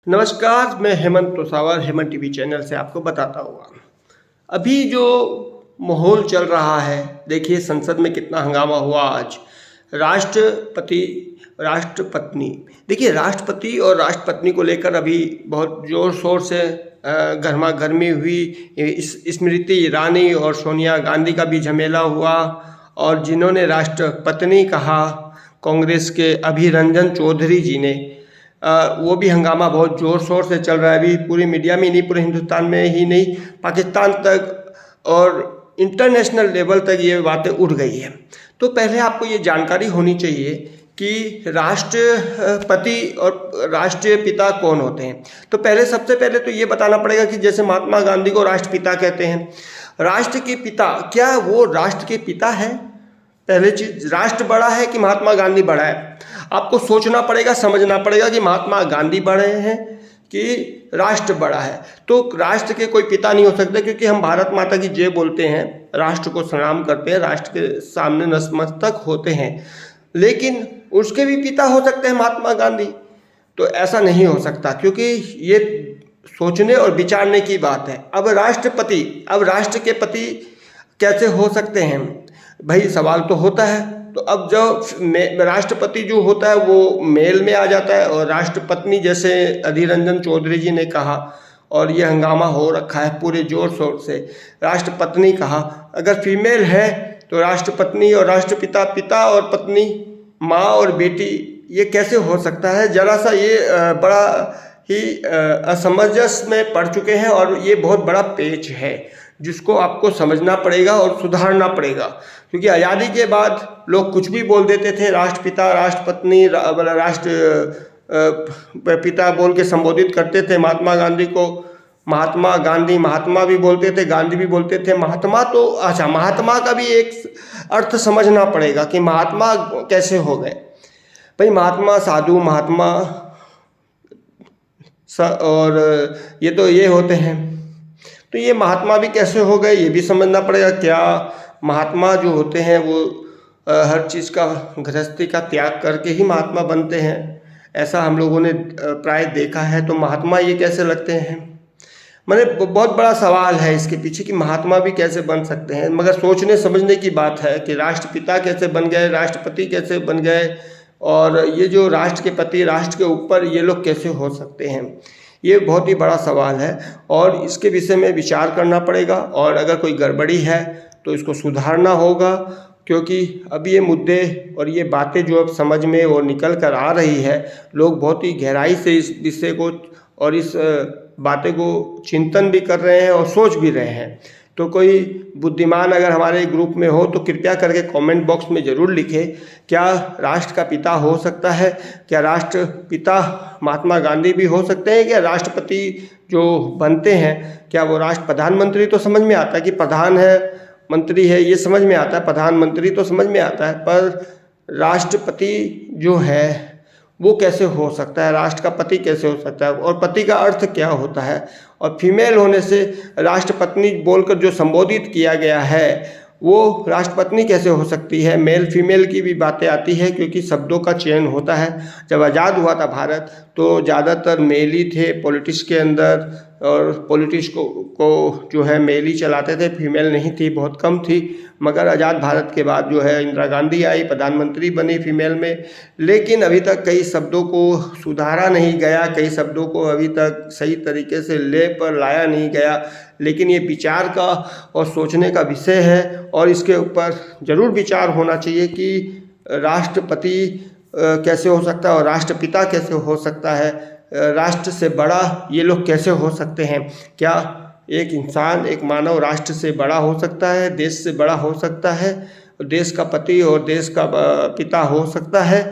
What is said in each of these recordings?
नमस्कार, मैं Hemant तोसावर Hemant TV channel से आपको बताता हुआ। अभी जो माहौल चल रहा है, देखिए संसद में कितना हंगामा हुआ आज। राष्ट्रपति, राष्ट्रपत्नी, देखिए राष्ट्रपति और राष्ट्रपत्नी को लेकर अभी बहुत ज़ोर शोर से गर्मा गर्मी हुई। स्मृति ईरानी और सोनिया गांधी का भी झमेला हुआ, और जिन्होंने राष्ट्रपत्नी कहा कांग्रेस के अधीर रंजन चौधरी जी ने, वो भी हंगामा बहुत ज़ोर शोर से चल रहा है। अभी पूरी मीडिया में ही नहीं, पूरे हिंदुस्तान में ही नहीं, पाकिस्तान तक और इंटरनेशनल लेवल तक ये बातें उठ गई है। तो पहले आपको ये जानकारी होनी चाहिए कि राष्ट्रपति और राष्ट्रीय पिता कौन होते हैं। तो सबसे पहले तो ये बताना पड़ेगा कि जैसे महात्मा गांधी को राष्ट्रपिता कहते हैं, राष्ट्र के पिता, क्या वो राष्ट्र के पिता है? पहले चीज, राष्ट्र बड़ा है कि महात्मा गांधी बड़ा है? आपको सोचना पड़ेगा, समझना पड़ेगा कि महात्मा गांधी बड़े हैं कि राष्ट्र बड़ा है। तो राष्ट्र के कोई पिता नहीं हो सकते, क्योंकि हम भारत माता की जय बोलते हैं, राष्ट्र को सलाम करते हैं, राष्ट्र के सामने नतमस्तक होते हैं, लेकिन उसके भी पिता हो सकते हैं महात्मा गांधी। तो ऐसा नहीं हो सकता, क्योंकि ये सोचने और विचारने की बात है। अब राष्ट्रपति, अब राष्ट्र के पति कैसे हो सकते हैं भाई, सवाल तो होता है। तो अब जो राष्ट्रपति जो होता है वो मेल में आ जाता है, और राष्ट्रपत्नी जैसे अधीर रंजन चौधरी जी ने कहा, और ये हंगामा हो रखा है पूरे जोर शोर से, राष्ट्रपत्नी कहा। अगर फीमेल है तो राष्ट्रपत्नी और राष्ट्रपिता, पिता और पत्नी, माँ और बेटी, ये कैसे हो सकता है? जरा सा ये बड़ा ही असमंजस में पड़ चुके हैं, और ये बहुत बड़ा पेच है जिसको आपको समझना पड़ेगा और सुधारना पड़ेगा। क्योंकि आज़ादी के बाद लोग कुछ भी बोल देते थे, राष्ट्रपिता, राष्ट्रपत्नी, राष्ट्र पिता बोल के संबोधित करते थे महात्मा गांधी को। महात्मा गांधी, महात्मा भी बोलते थे, गांधी भी बोलते थे। महात्मा तो अच्छा, महात्मा का भी एक अर्थ समझना पड़ेगा कि महात्मा कैसे हो गए भाई। महात्मा साधु, महात्मा और ये होते हैं, तो ये महात्मा भी कैसे हो गए ये भी समझना पड़ेगा। क्या महात्मा जो होते हैं वो हर चीज़ का, गृहस्थी का त्याग करके ही महात्मा बनते हैं? ऐसा हम लोगों ने प्राय देखा है। तो महात्मा ये कैसे लगते हैं? मैंने बहुत बड़ा सवाल है इसके पीछे कि महात्मा भी कैसे बन सकते हैं। मगर सोचने समझने की बात है कि राष्ट्रपिता कैसे बन गए, राष्ट्रपति कैसे बन गए, और ये जो राष्ट्र के पति, राष्ट्र के ऊपर, ये लोग कैसे हो सकते हैं? ये बहुत ही बड़ा सवाल है, और इसके विषय में विचार करना पड़ेगा। और अगर कोई गड़बड़ी है तो इसको सुधारना होगा, क्योंकि अब ये मुद्दे और ये बातें जो अब समझ में और निकल कर आ रही है, लोग बहुत ही गहराई से इस विषय को और इस बातें को चिंतन भी कर रहे हैं और सोच भी रहे हैं। तो कोई बुद्धिमान अगर हमारे ग्रुप में हो तो कृपया करके कमेंट बॉक्स में ज़रूर लिखें, क्या राष्ट्र का पिता हो सकता है? क्या राष्ट्रपिता महात्मा गांधी भी हो सकते हैं? क्या राष्ट्रपति जो बनते हैं, क्या वो राष्ट्र प्रधानमंत्री, तो समझ में आता है कि प्रधान है, मंत्री है, ये समझ में आता है, प्रधानमंत्री तो समझ में आता है, पर राष्ट्रपति जो है वो कैसे हो सकता है? राष्ट्र का पति कैसे हो सकता है? और पति का अर्थ क्या होता है? और फीमेल होने से राष्ट्रपत्नी बोलकर जो संबोधित किया गया है वो राष्ट्रपत्नी कैसे हो सकती है? मेल फीमेल की भी बातें आती है, क्योंकि शब्दों का चयन होता है। जब आज़ाद हुआ था भारत तो ज़्यादातर मेल ही थे पॉलिटिक्स के अंदर, और पॉलिटिक्स को जो है मेल ही चलाते थे, फीमेल नहीं थी, बहुत कम थी। मगर आज़ाद भारत के बाद जो है इंदिरा गांधी आई, प्रधानमंत्री बनी फीमेल में। लेकिन अभी तक कई शब्दों को सुधारा नहीं गया, कई शब्दों को अभी तक सही तरीके से ले पर लाया नहीं गया। लेकिन ये विचार का और सोचने का विषय है, और इसके ऊपर ज़रूर विचार होना चाहिए कि राष्ट्रपति कैसे हो सकता है और राष्ट्रपिता कैसे हो सकता है, राष्ट्र से बड़ा ये लोग कैसे हो सकते हैं? क्या एक इंसान, एक मानव राष्ट्र से बड़ा हो सकता है, देश से बड़ा हो सकता है, देश का पति और देश का पिता हो सकता है?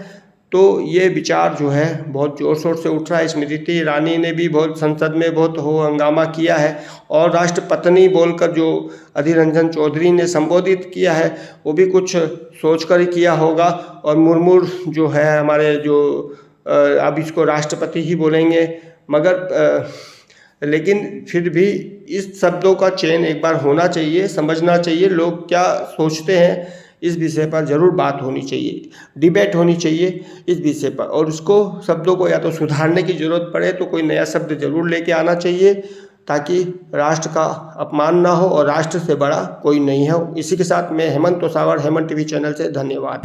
तो ये विचार जो है बहुत ज़ोर शोर से उठ रहा है। स्मृति ईरानी ने भी बहुत संसद में बहुत हंगामा किया है, और राष्ट्रपत्नी बोलकर जो अधीर रंजन चौधरी ने संबोधित किया है वो भी कुछ सोचकर ही किया होगा। और मुर्मू जो है हमारे, जो अब इसको राष्ट्रपति ही बोलेंगे, मगर लेकिन फिर भी इस शब्दों का चयन एक बार होना चाहिए, समझना चाहिए लोग क्या सोचते हैं। इस विषय पर ज़रूर बात होनी चाहिए, डिबेट होनी चाहिए इस विषय पर। और उसको शब्दों को या तो सुधारने की ज़रूरत पड़े तो कोई नया शब्द ज़रूर लेके आना चाहिए, ताकि राष्ट्र का अपमान ना हो और राष्ट्र से बड़ा कोई नहीं हो। इसी के साथ मैं हेमंत तोसावर, हेमंत टीवी चैनल से धन्यवाद।